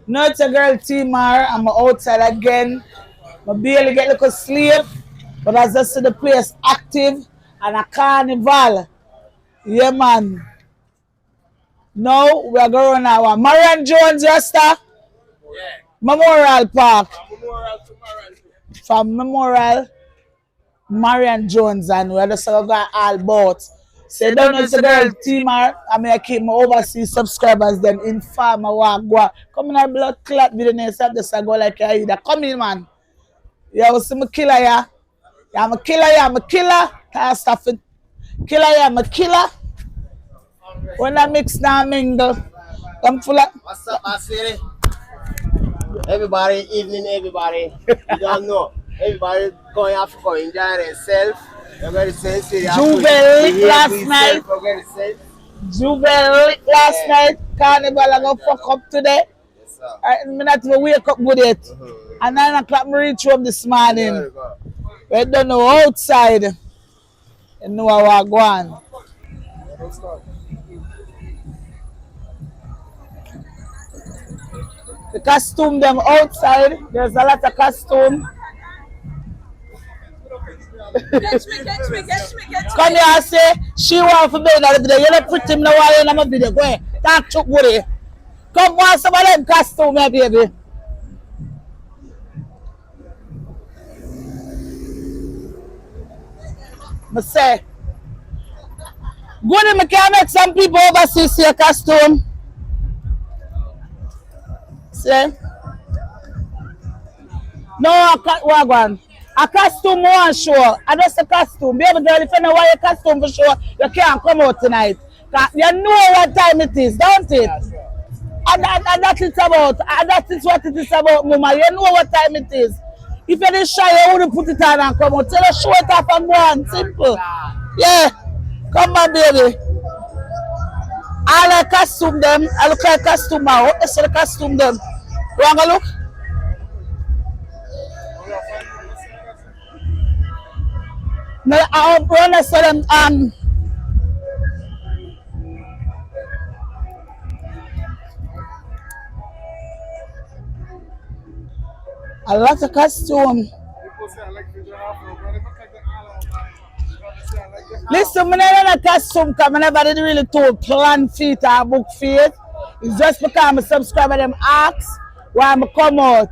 No, it's a girl, Timar. I'm outside again. I barely get a little sleep. But as I see the place active and a carnival. Yeah, man. Now we are going now. Marion Jones, Rasta. Memorial Park. From Memorial, Marion Jones, and we're just got all boats. So don't know it's a girl, Timar. I mean, I keep my overseas subscribers, them inform my walk. Go. Come in a blood clot video, next up, just go like I either. Come in, man. Yeah, we see me killer, yeah. Yeah, I'm a killer, yeah, I'm a killer. Can't stop it. Killer, yeah, I'm a killer. When I mix now, mingle. I'm full of. What's up, my city? Everybody, evening, everybody. You don't know. Everybody going out for enjoy themselves. You're going to say, Jubilee last night. Jubilee last night. Carnival, I'm going to fuck up today. Yes, sir. I'm not even wake up with it. At 9 o'clock, I reach home this morning. We don't know outside. You know how we're going. The costume them outside. There's a lot of costume. Catch me. Come here and say she want to be in the video. You don't put him now while you're in my video. Go ahead. Talk to Woody. Come on, some of them costume, my baby. I say, Goody, I can make some people overseas see a costume. See? No, Wagwan. A costume one show. I just a costume. Baby girl, if you know why a costume for sure, you can't come out tonight. You know what time it is, don't it? And that is about. And that is what it is about, Mama. You know what time it is. If you didn't shy, you wouldn't put it on and come out. Tell her show it off and go on. Simple. Yeah. Come on, baby. I like costume them. I look like costume now. What is the costume them? You want to look? No, I want to say them a lot of costume. Listen, I never costume because I never did really to plan feet or book feet. It's just because I'm a subscriber them ask why I'm come out.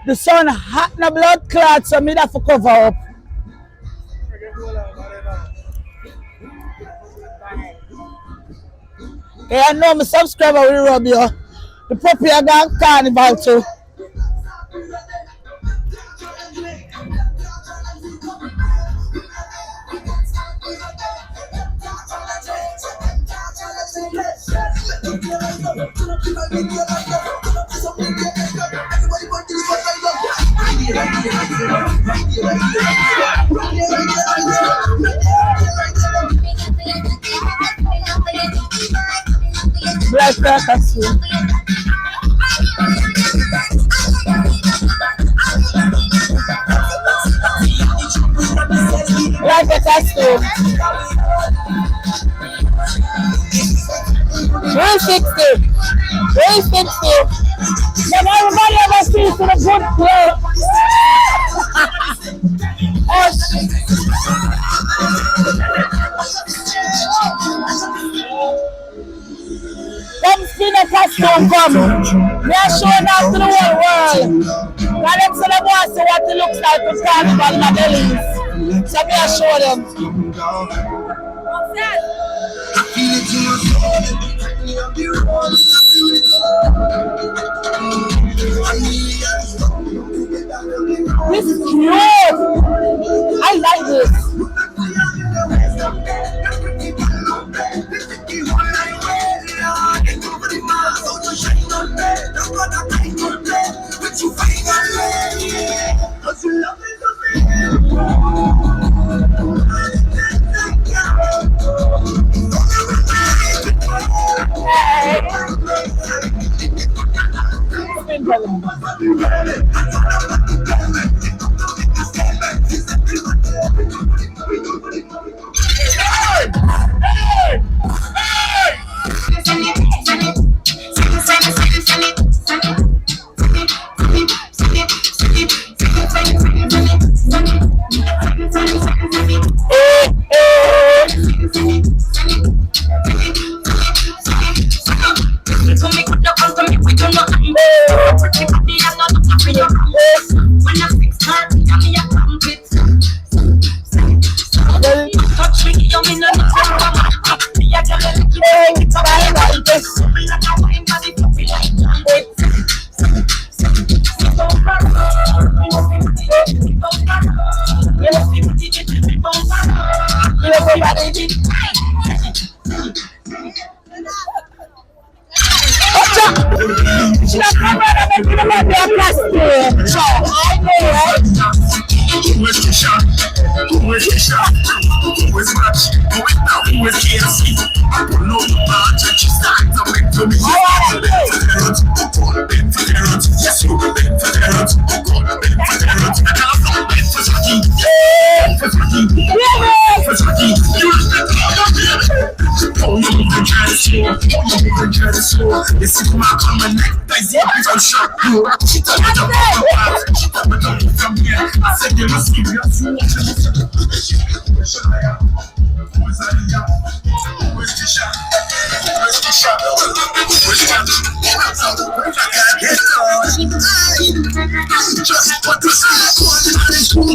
The sun hot in the blood clot, so me have to cover up. Yeah, I know my subscriber will rub you. The puppy I got carnival too. Black costume. Black costume. 360. 360. Then everybody ever sees to the good play. Come see the costume come. We are showing out to the whole world. And them say they want to see what it looks like with Carnival in the Belize. So we are showing them. What's that? This is cute. I like this. Touch me, you mean no need to be a girl like you. It's a way like this. Me like a wine body, fluffy like that. Who is Kisha? Who is Kisha? Who is Match? Who is now? Who is KFC? I pull out the barge and she stands up into me. Bend for the rut. Yes, you bend for the rut. Bend for the rut. I can't stop bend for Jackie. For Jackie. For Jackie. You look at me. Oh, you move the dress slow. Oh, you move the dress slow. You see my on my neck. That's it. It's on shot. She told me to pop the part. She told me to move from here. I said you must give your soul. Who is Aliyah? Who is Aliyah? Who is Kisha? Who is Kisha? Who is Match? I can't get on. Just what to say. Walking on this school.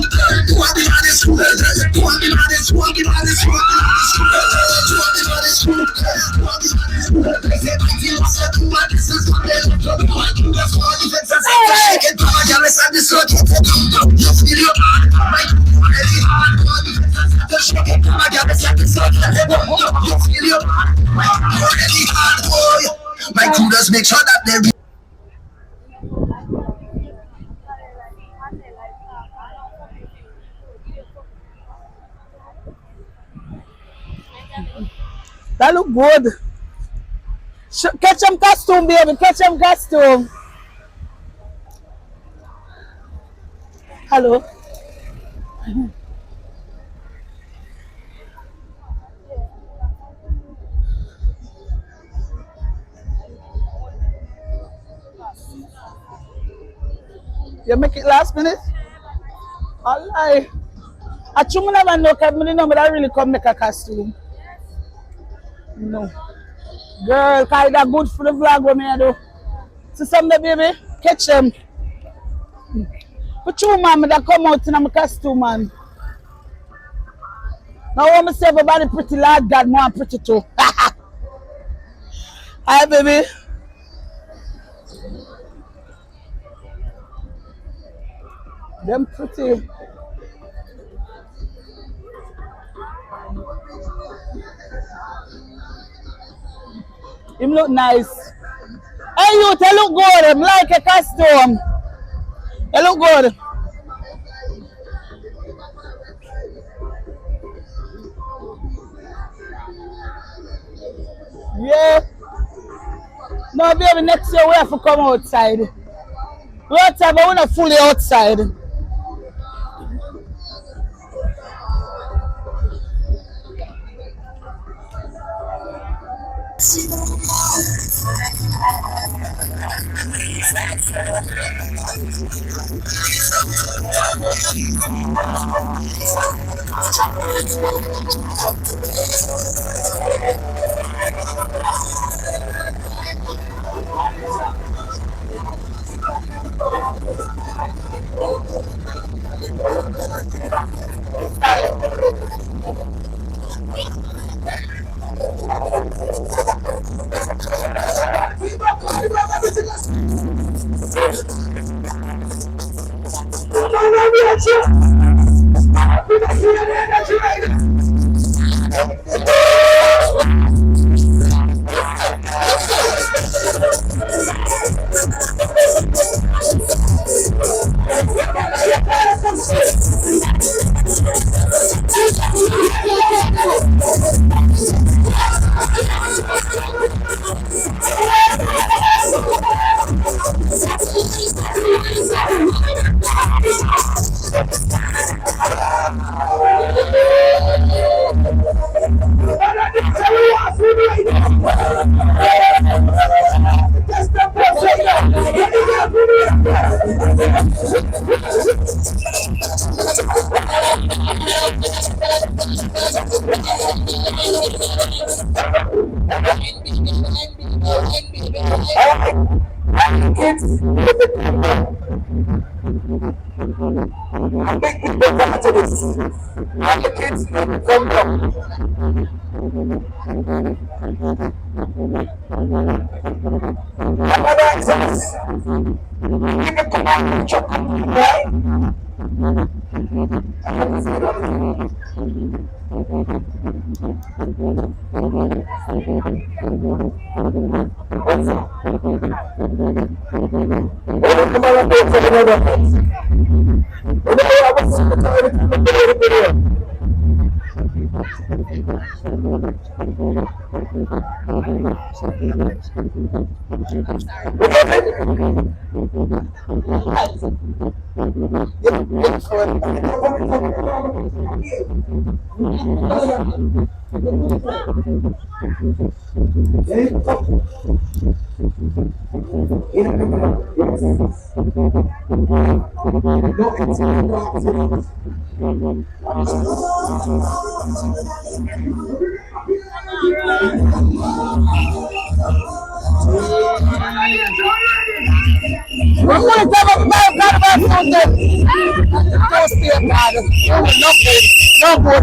Walking on this school. Walking on this. Walking on this. Walking on this school. Walking on this school. They say you must have to what this is what they look like. That's why you get that shake it. Papa, y'all listen to this one. You feel your heart. My really hard. The shake it. Papa, y'all listen to this one. You feel your heart. My really hard boy. My crew does make sure that they. That look good. Catch some costume, baby. Catch some costume. Hello. You make it last minute? Alright. I think I never know because I know I really come make a costume. No. Girl, kind of good for the vlog when I do. See something, baby? Catch them. But you, man, that come out in my costume, man. Now, I want to say everybody pretty, Lord God, more pretty too. Hi, baby. Them pretty. Him look nice. Hey, you, they look good. Him like a costume. They look good. Yeah. No, baby, next year we have to come outside. We have to have we're not fully outside. And kids, I think we better after this. And the kids come down. Another exercise. Keep it command, chocolate, right? Come on, let's go for another one. You know, I was the video. We're going to have a Belize Carnival food. Toast here, God. No good. No good.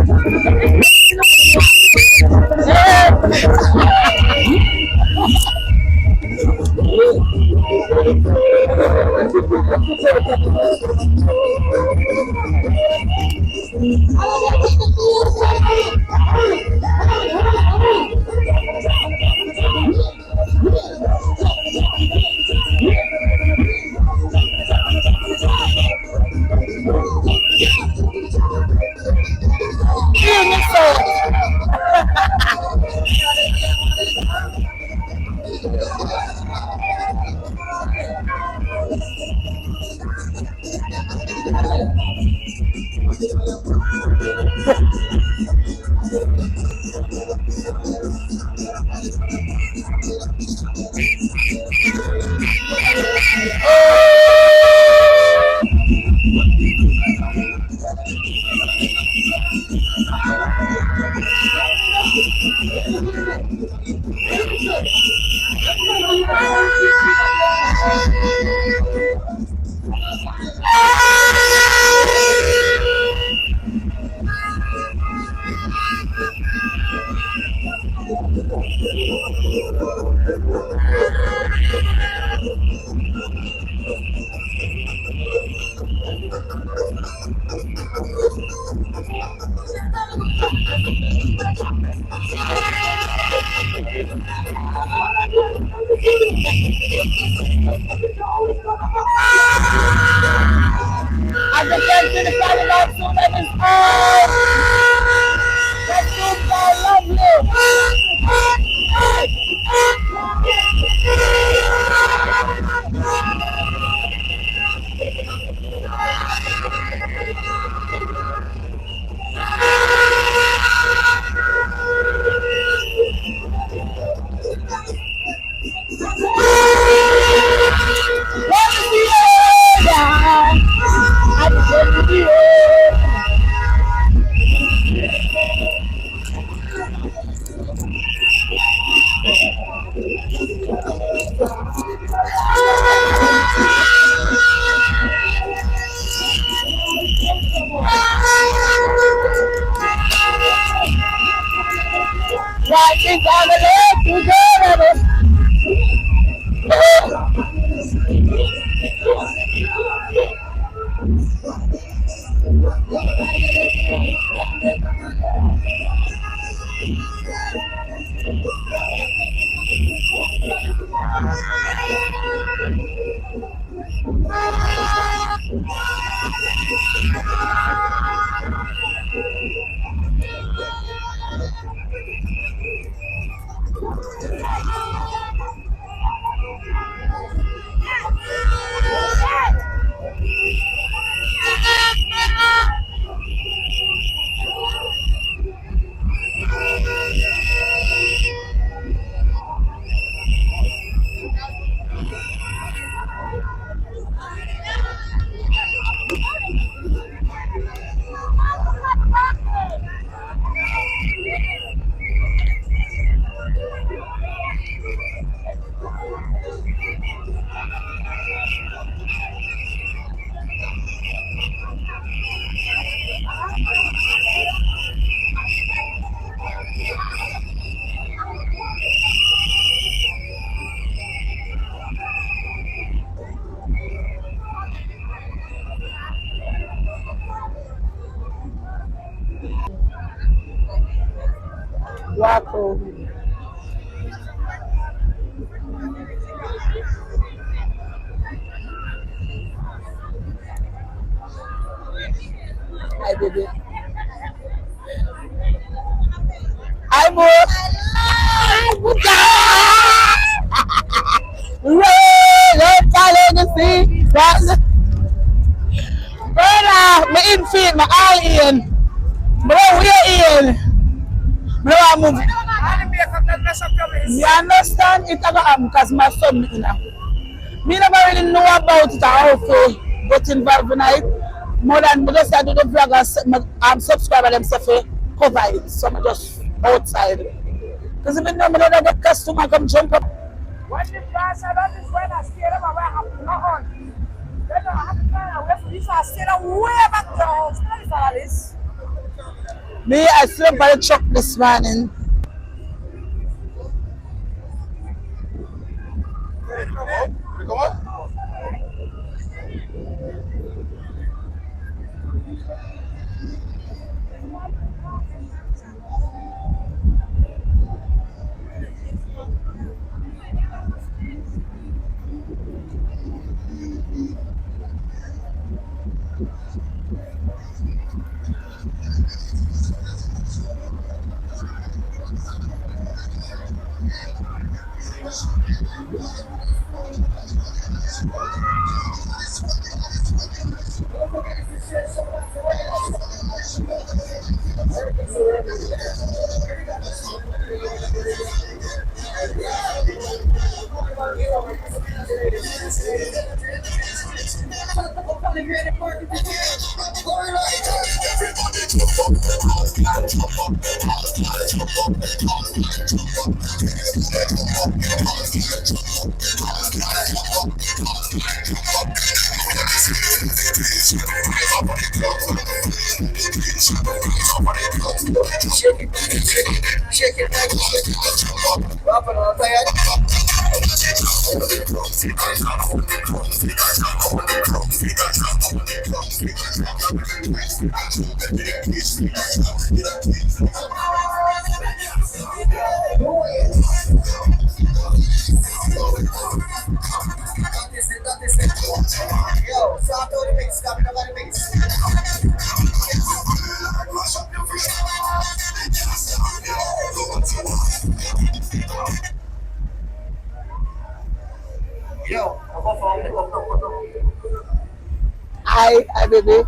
I just went to the carnival soon and it's all. That food are lovely. What is the order? I just went to the right things on the left, you go at it. Waco. Hi, baby. Hi, Mo. Let's see. Brother, my in feet, my eye in. Bro, we're in. Bro, I'm moving. You understand? It's because my son, you know. Me never really know about it or how to get involved in it. More than me just I do the vlog and I'm subscriber them stuff cover it. So I'm just outside. Because if you know me don't get customer come jump up. When the price I don't is when I stay them away have not on. Then I have to find a way for this I stay them way back down. What is all this? Me, I slept by the truck this morning. Come on. Hi, baby.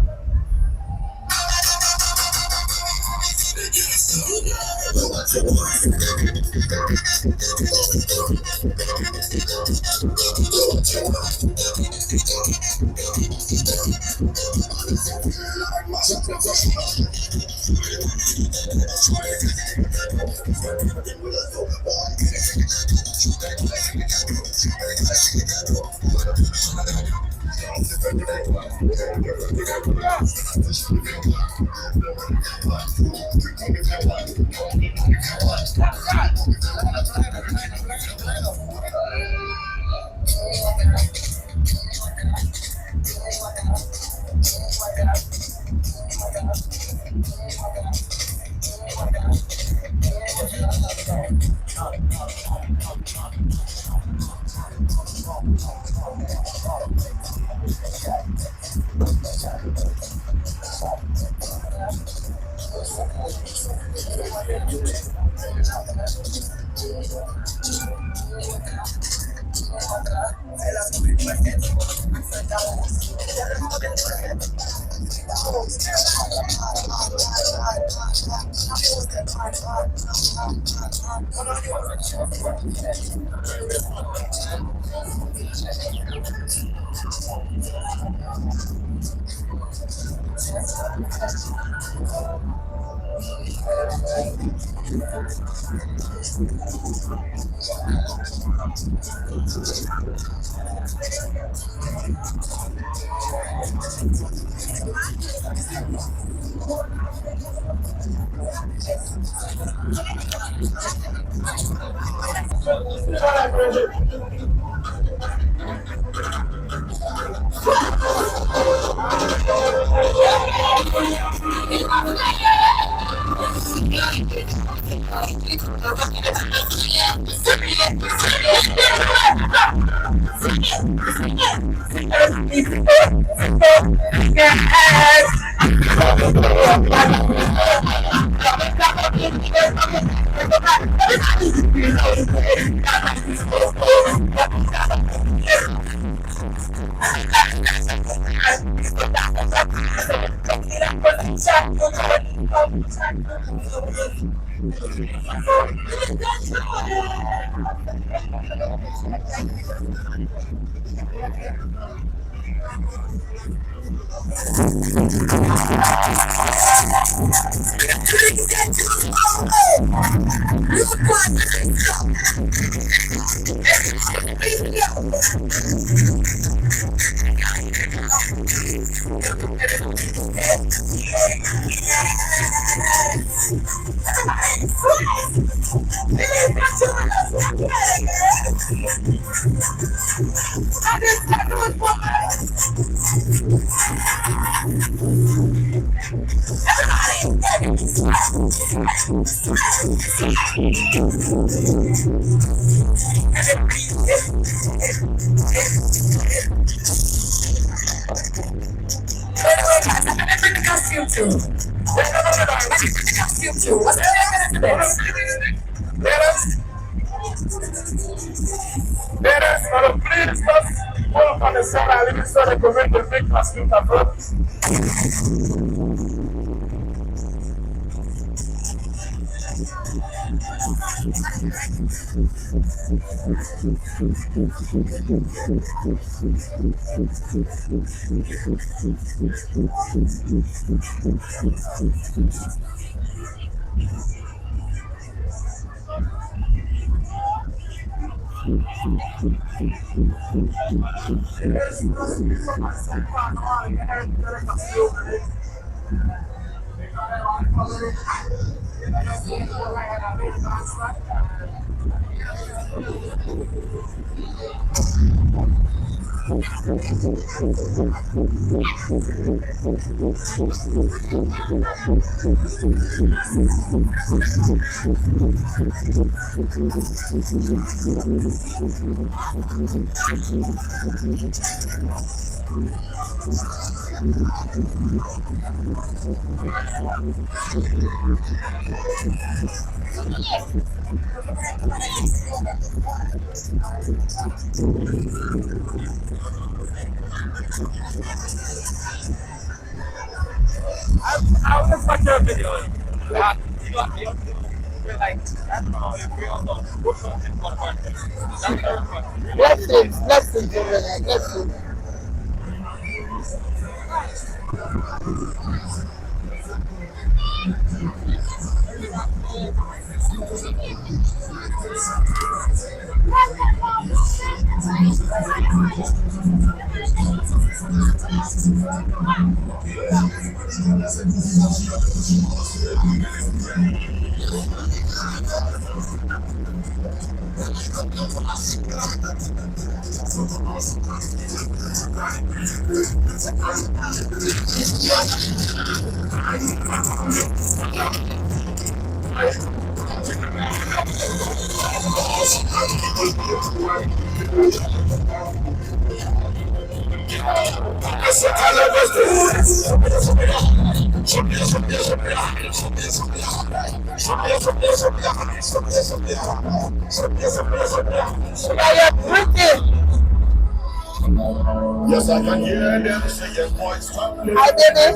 Yes, I can hear them saying, boys, stop. Hi, baby.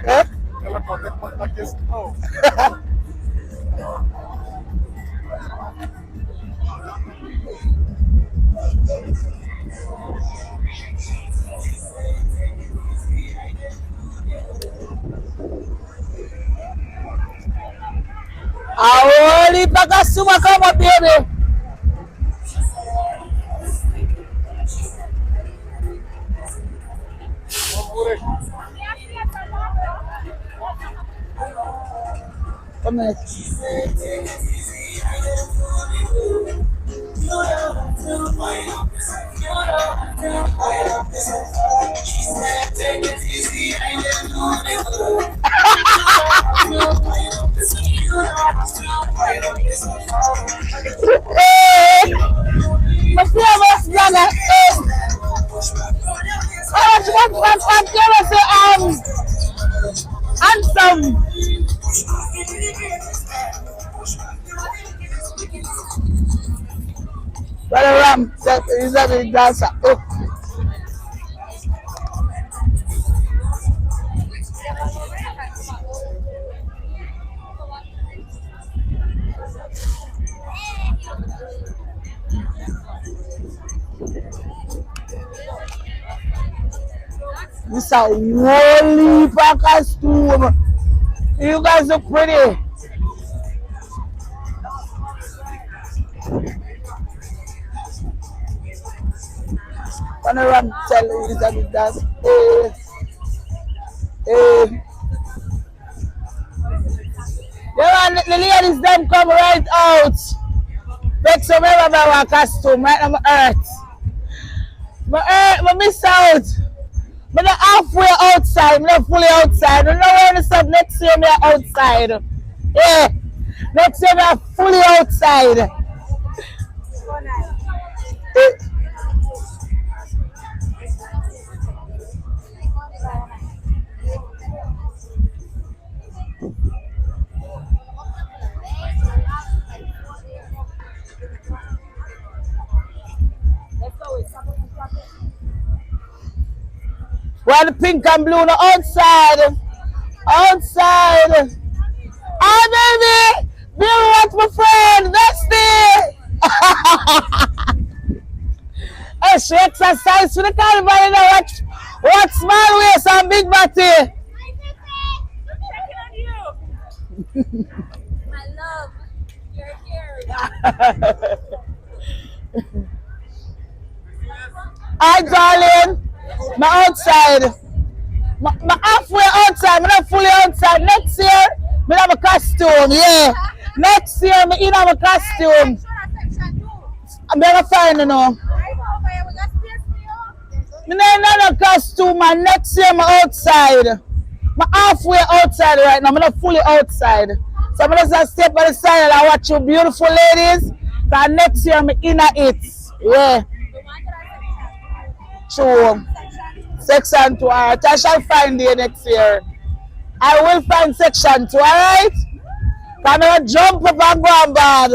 Eh? Aholi pakasuma kama baby. Come here. Mas tem a voz blaga. What can I say? Handsome. Brother Ram, is that the dancer? Oh. This is a whole costume. You guys look pretty. Panorama tell Elizabeth that the ladies them come right out. Make some of our costume right on my earth. I miss out. I'm not halfway outside, I'm not fully outside. I don't know when it's up next year I'm outside. Yeah. Next year I'm fully outside. Well, the pink and blue on the outside. Outside. Oh, baby. Bill wants my friend. That's it. Hey, she exercise for the carnival. You know what small waist and big body. My love, you're here. Hi, darling. My outside. My halfway outside. I'm not fully outside. Next year, I have a costume. Yeah. Next year, I have a costume. I'm going to find you now. I have a costume. And next year, I'm outside. I'm halfway outside right now. I'm not fully outside. So I'm going to step by the side and I watch you beautiful ladies. Because next year, I'm in it. Yeah. True. Section 2. Alright, I shall find you next year. I will find section 2, alright? I'm going to jump up and go on bad.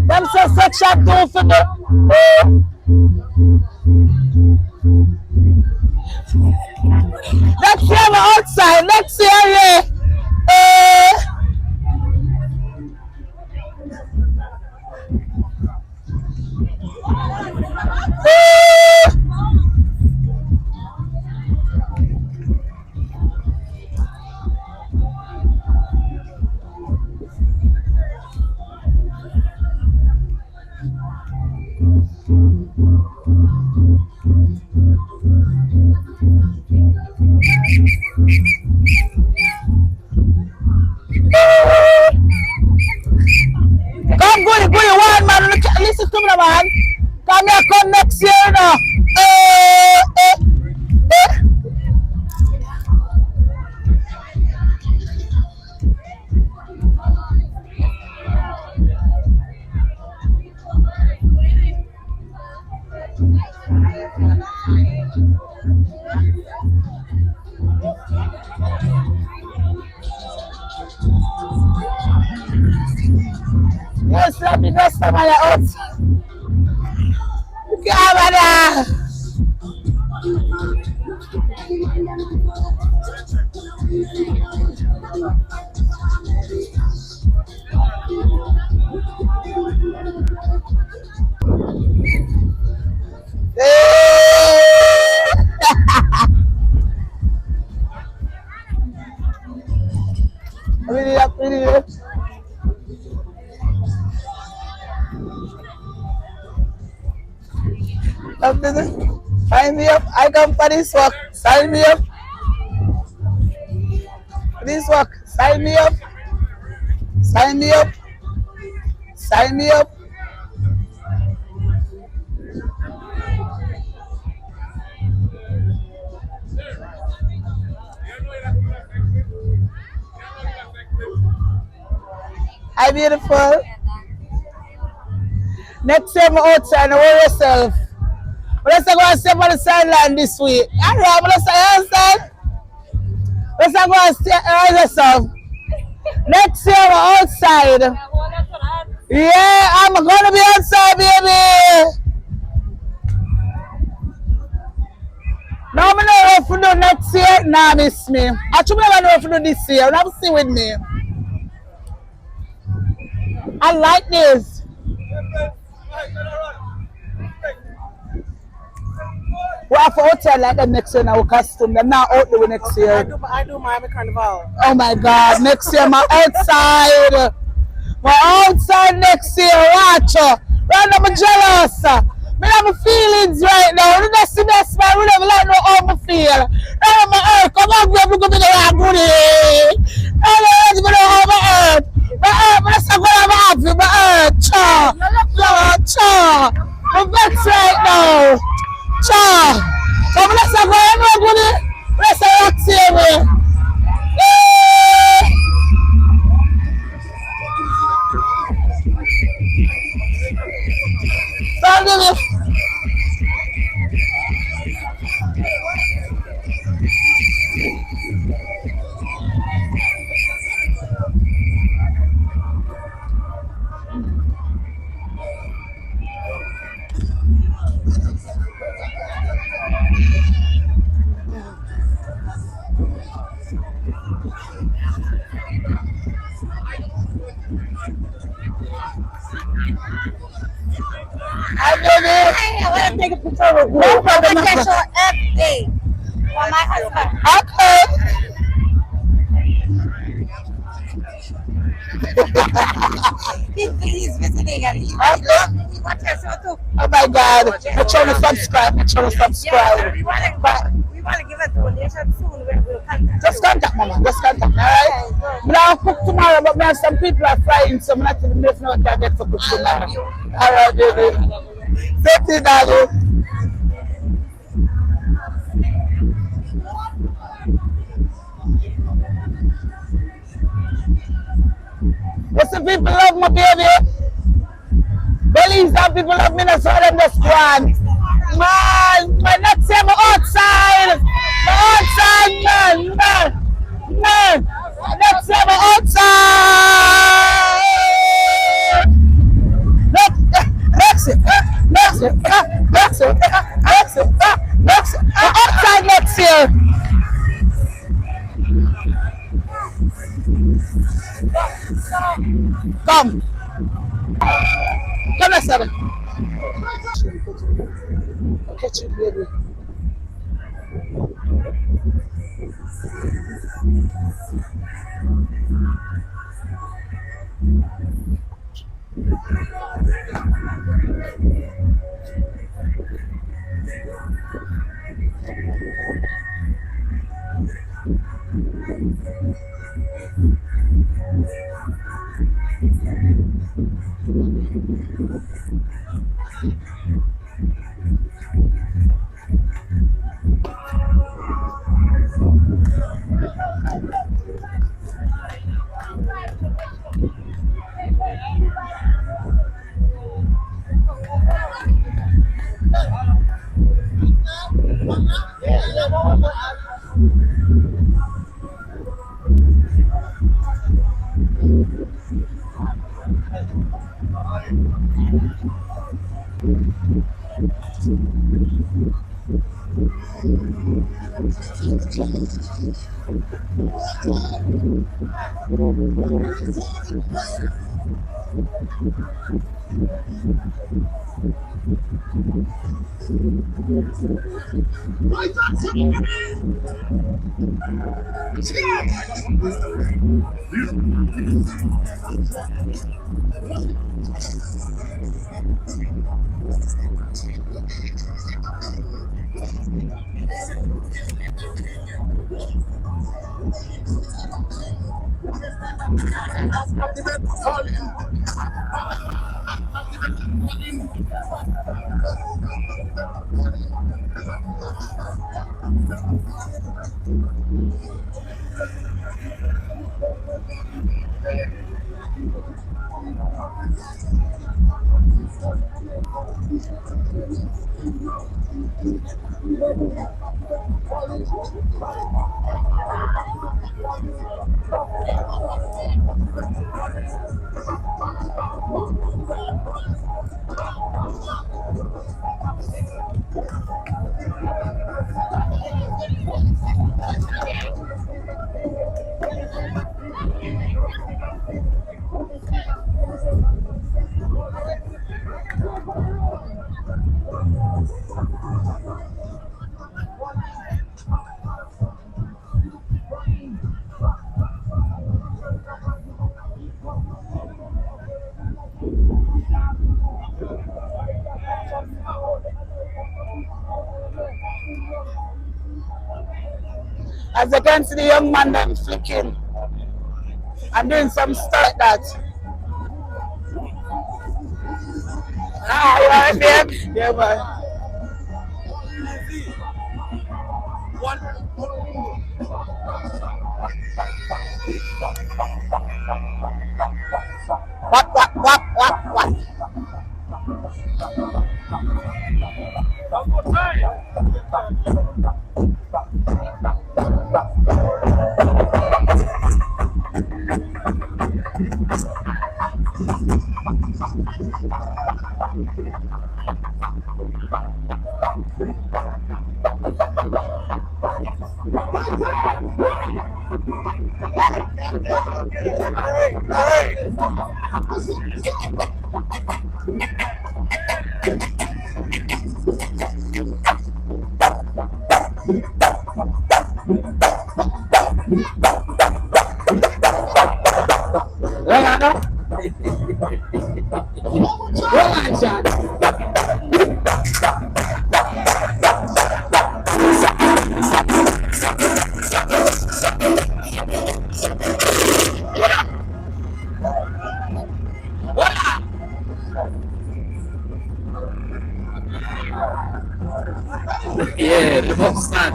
Them say section 2 for the... Next year I'm outside. Next year, yeah. Yes, let me go somewhere else. Camera. Really up, really up. Sign me up. I come for this work. Sign me up. This work. Sign me up. Sign me up. Sign me up. Hi, beautiful. Next time outside, don't worry yourself. But let's go and step on the sideline this week. I know, but let's understand. Let's go and step on yourself. Next year, we're outside. Yeah, I'm gonna be outside, baby. Now, I know if you do next year, nah, miss me. Actually, I know if you do this year. Now, see with me. I like this. We have to outside like that next year in our costume. They're not out there next year. I do Miami Carnival. Oh my God, next year my outside. My outside next year, watch her. Right now I'm jealous. I have my feelings right now. You just see that smile, you never like know how I feel. Right now my earth, come on, grab, look at me, I'm good. Right now, let's go to my earth. My earth, let's go to my earth, my earth. Cha, cha. I'm vexed right now. Cha. So let's go, I'm good. Let's go to me. I want to take a picture with you. No problem. I can show everything for my husband. Okay. He's visiting and he wants your show too. Oh my God. Make sure to subscribe. Make sure to subscribe. Yeah, we want to give a donation soon. We'll contact Just contact Mama. Just contact me, alright? But I'll cook tomorrow, but man, some people are flying, so I'm not even know if I can get for cook tomorrow. Alright, baby. Thank you, darling. What's the people love my baby? Belize and people love me, so them just go on. Man, not say my outside. My outside, man. Not say my outside. Next year. My outside next year. Come. Come, let's have it. I'll catch you, baby. As you can see, the young man them flicking and doing some stuff like that. Ah, yeah, babe. Yeah, boy. What? Yeah, the box stand.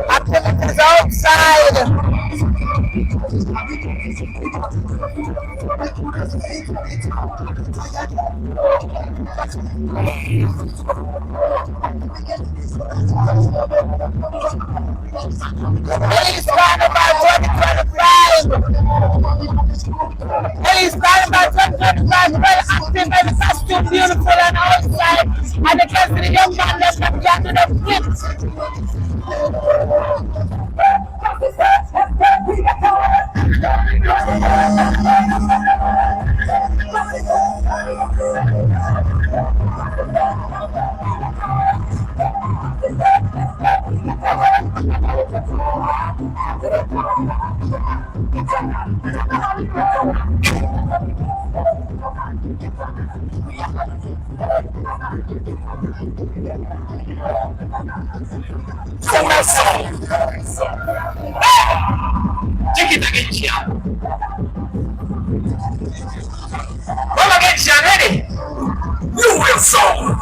Activities outside. Belize Carnival 2025. Belize Carnival 2025. Very active, very costume, beautiful and outside. And you can see the young man that can do the flips. Take it again, Chia. Come again, Chia, ready? You will solve.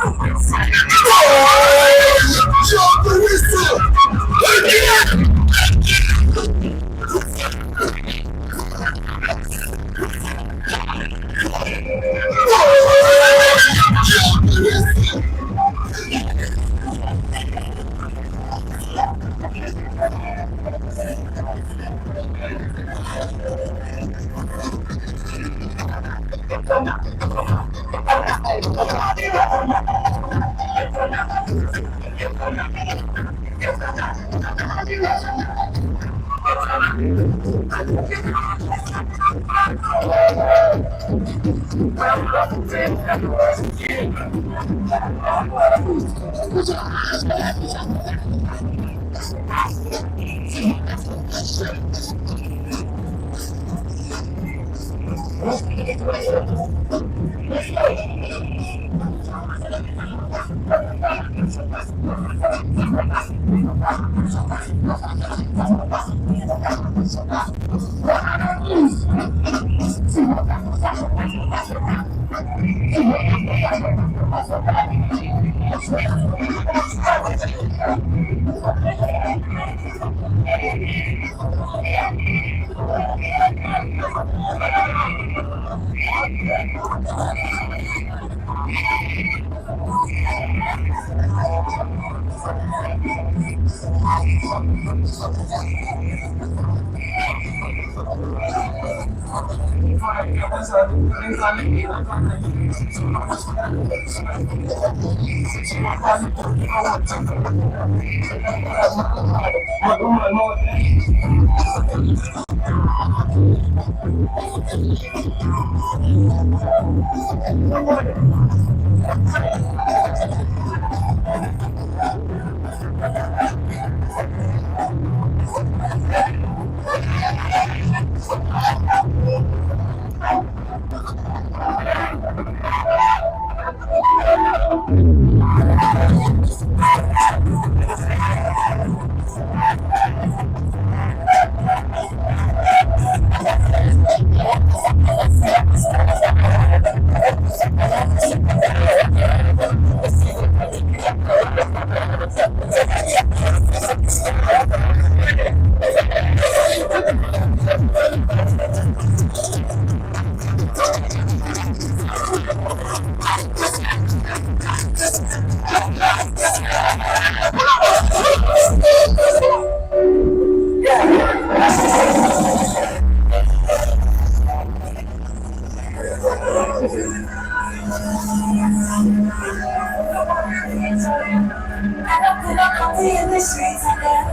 in the streets again.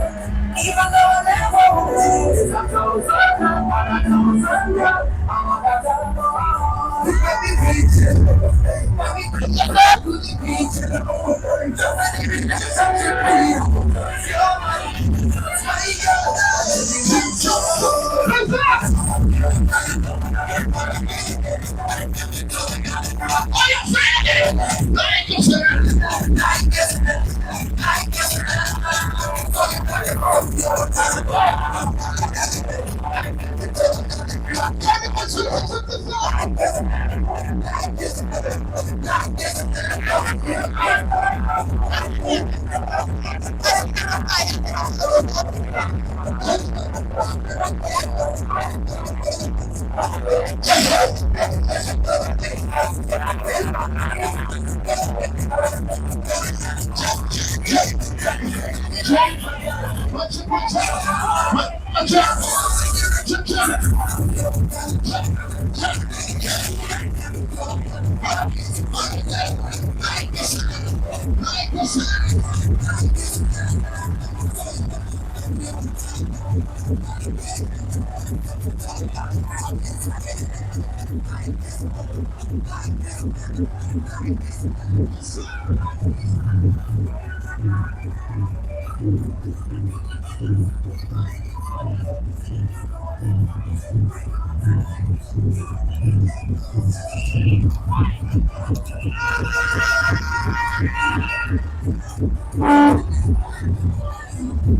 Even though I never wanted to, I don't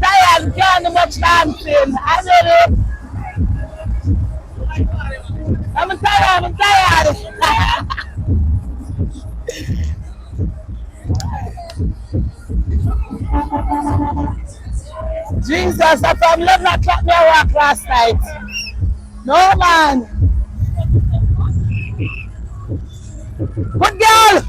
Tired, can't do much dancing. I did it. I'm tired, I'm tired. Jesus, I from 11 o'clock me I walk last night. No man. Good girl.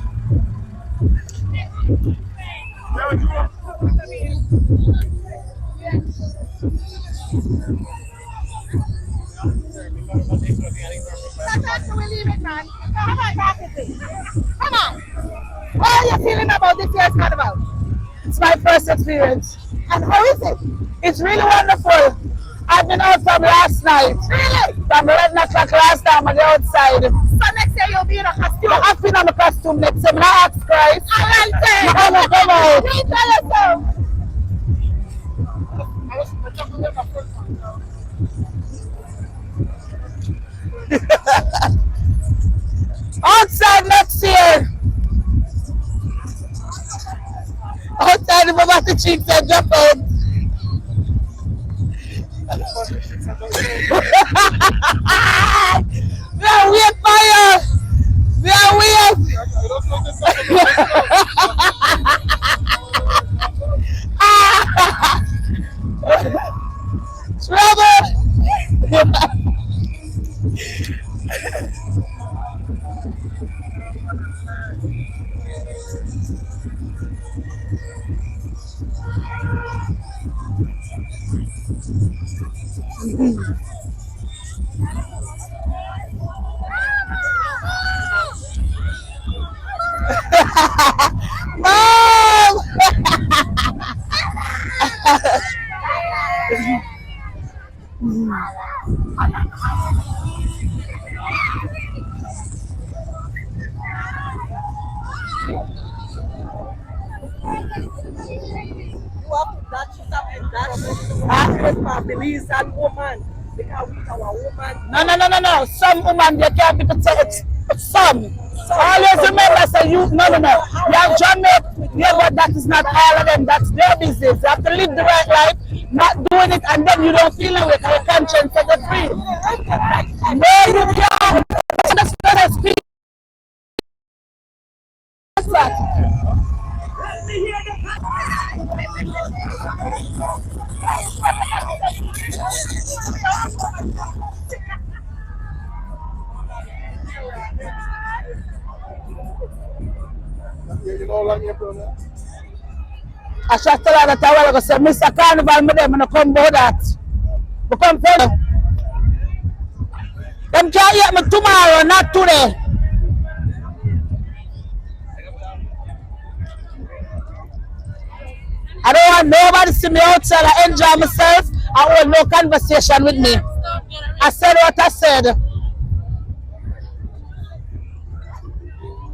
Come on. How are you feeling about this year's carnival? It's my first experience. And how is it? It's really wonderful. I've been out from last night. Really? From 11 o'clock last time I go outside. So next year you'll be in a costume? I've been on a costume next year. I ask Christ. I will say. I'm going to come out. You tell us so. Outside next year. Outside the Bobati cheeks and drop out. We are weird fire. We are weird. Trouble. Mom! For Belize and woman. Because we are woman. No. Some woman they can't be protected. Some. Always remember, say you no. You have Jamaica, yeah, but that is not all of them. That's their business. You have to live the right life, not doing it, and then you don't feel it with your conscience set free. No, you can't. That's not a speak. I shall tell her that I will say, Mr. Carnival, I'm going to come about that. We come tell them. Them can't hear me tomorrow, not today. I don't want nobody to see me outside. I enjoy myself. I want no conversation with me. I said what I said.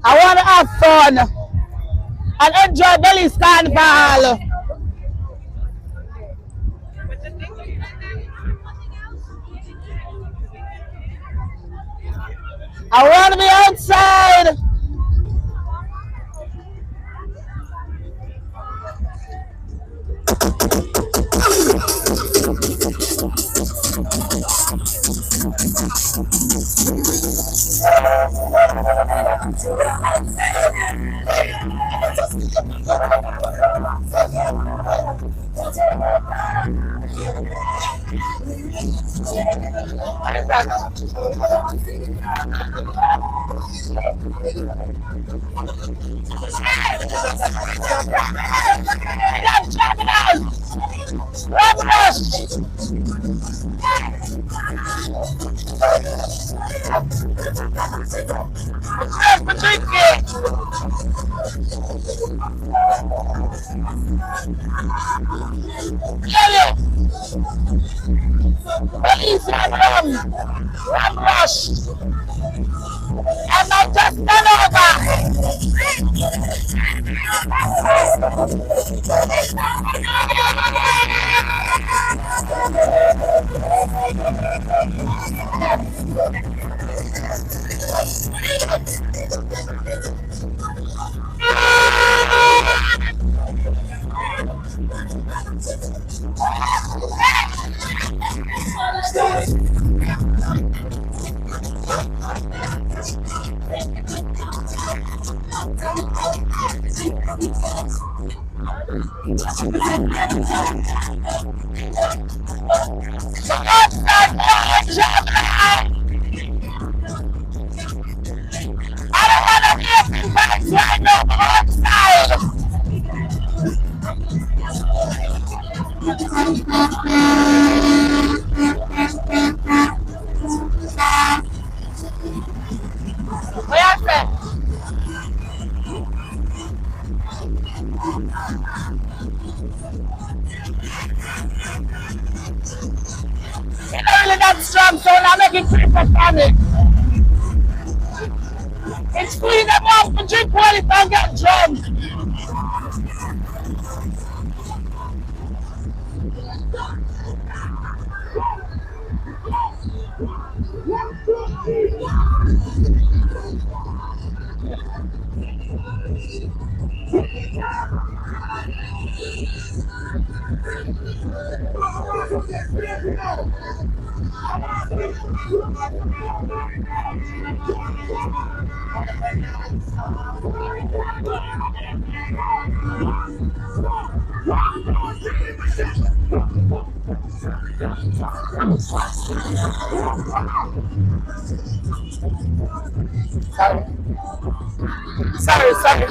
I want to have fun and enjoy Belize Carnival. I want to be outside. And I just done over. Strong, so now making critical panic. It's free them off to drink water and get drunk. Sorry.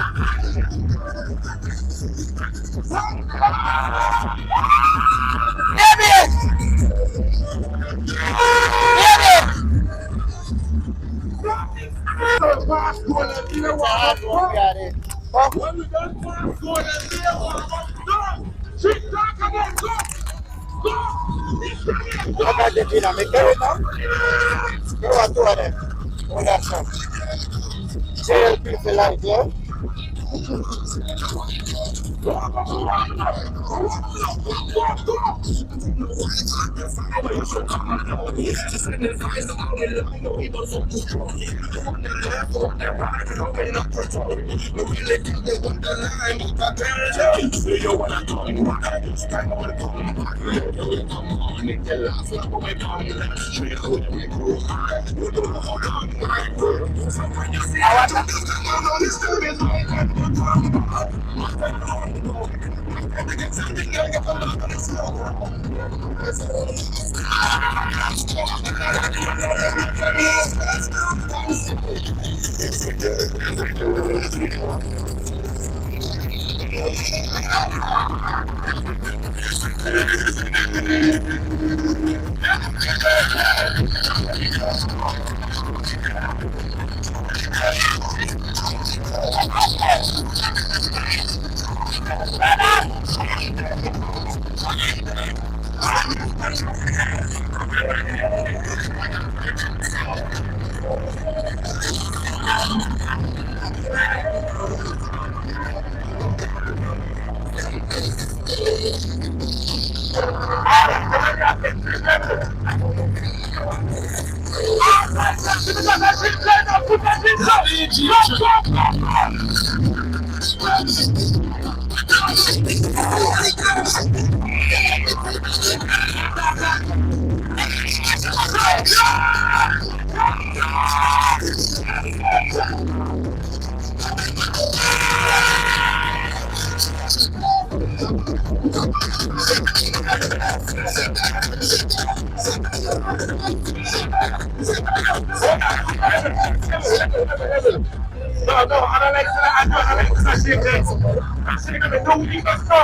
No, I don't like that. I don't like that shit. That shit gonna do you. Let's go.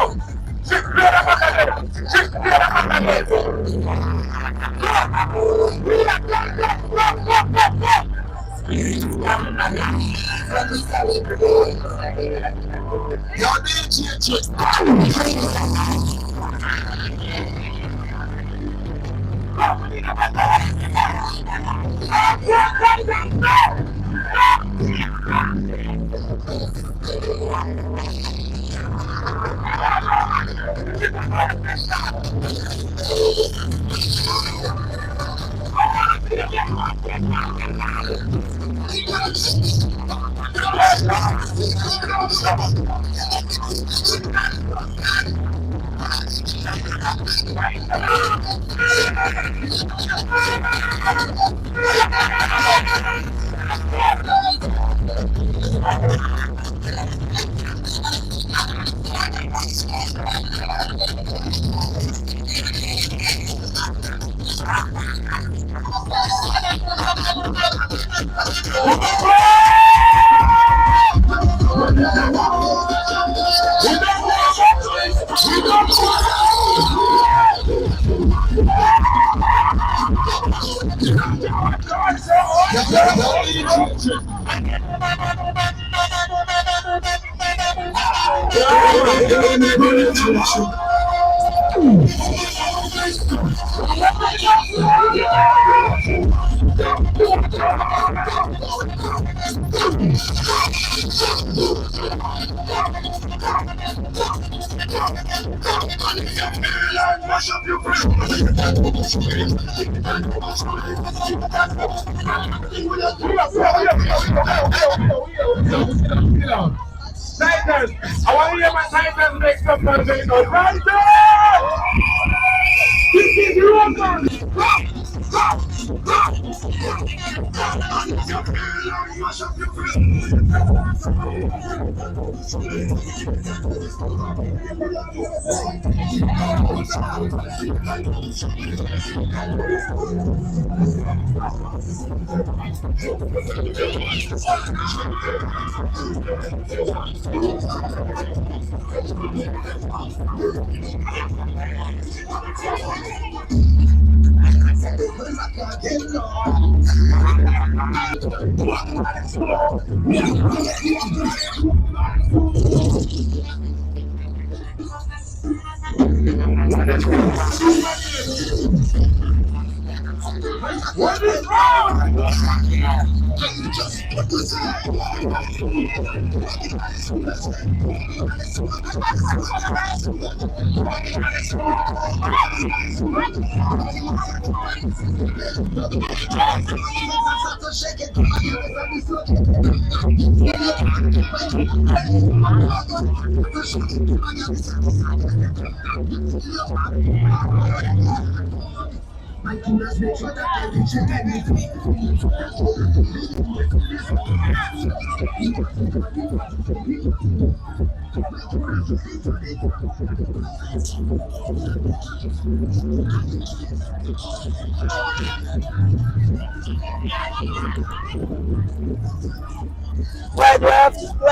Shit, clear up my head. Shit, clear up my head. Y'all did shit. Titans, I want to hear my Titans make some noise. Titans! This is your turn! What is wrong? Where do I have to go?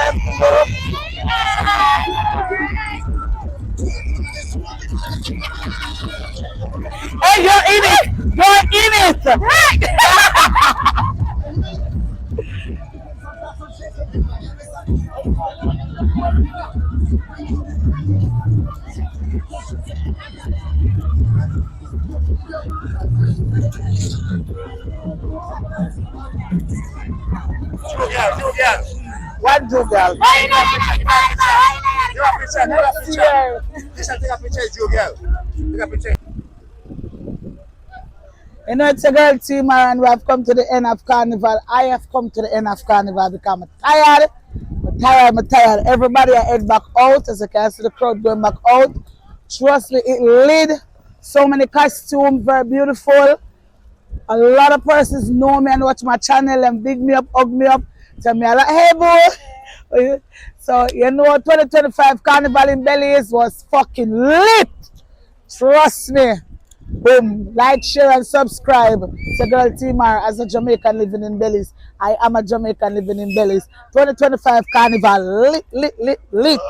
Hey, you're in it! You're in it! What do girl? You know, it's a girl team, and we have come to the end of Carnival. I have come to the end of Carnival because I'm tired. I'm tired. Everybody I head back out. As you can see the crowd going back out. Trust me, it lit. So many costumes, very beautiful. A lot of persons know me and watch my channel and big me up, hug me up. Tell me, like, hey, boy. So, you know, 2025 Carnival in Belize was fucking lit. Trust me. Boom. Like, share, and subscribe. It's a girl Timar as a Jamaican living in Belize. I am a Jamaican living in Belize. 2025 Carnival lit, lit, lit, lit.